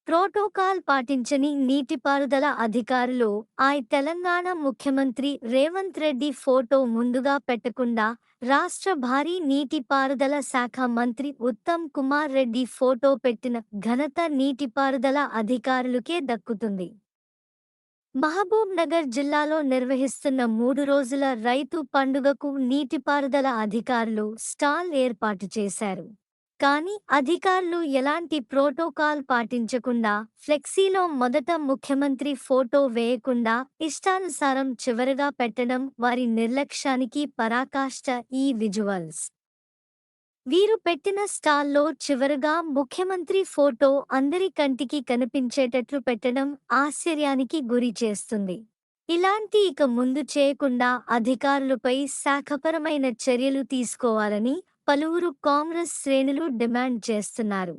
Protocol పాటించని నీటిపారుదల అధికారులు తెలంగాణ ముఖ్యమంత్రి రేవంత్ రెడ్డి ఫోటో ముందుగా పెట్టకుండా రాష్ట్ర భారీ నీటిపారుదల శాఖ మంత్రి ఉత్తమ్ కుమార్ రెడ్డి ఫోటో పెట్టిన ఘనత నీటిపారుదల అధికారులకే దక్కుతుంది. మహబూబ్ నగర్ జిల్లాలో నిర్వహిస్తున్న 3 రోజుల రైతు పండుగకు నీటిపారుదల అధికారులు స్టాల్ ఏర్పాటు చేశారు. కానీ అధికారులు ఎలాంటి ప్రోటోకాల్ పాటించకుండా ఫ్లెక్సీలో మొదట ముఖ్యమంత్రి ఫోటో వేయకుండా ఇష్టానుసారం చివరగా పెట్టడం వారి నిర్లక్ష్యానికి పరాకాష్ట. ఈ విజువల్స్ వీరు పెట్టిన స్టాల్లో చివరగా ముఖ్యమంత్రి ఫోటో అందరి కంటికి కనిపించేటట్లు పెట్టడం ఆశ్చర్యానికి గురి చేస్తుంది. ఇలాంటి ఇక ముందు చేయకుండా అధికారులపై శాఖపరమైన చర్యలు తీసుకోవాలని పలువురు కాంగ్రెస్ శ్రేణులు డిమాండ్ చేస్తున్నారు.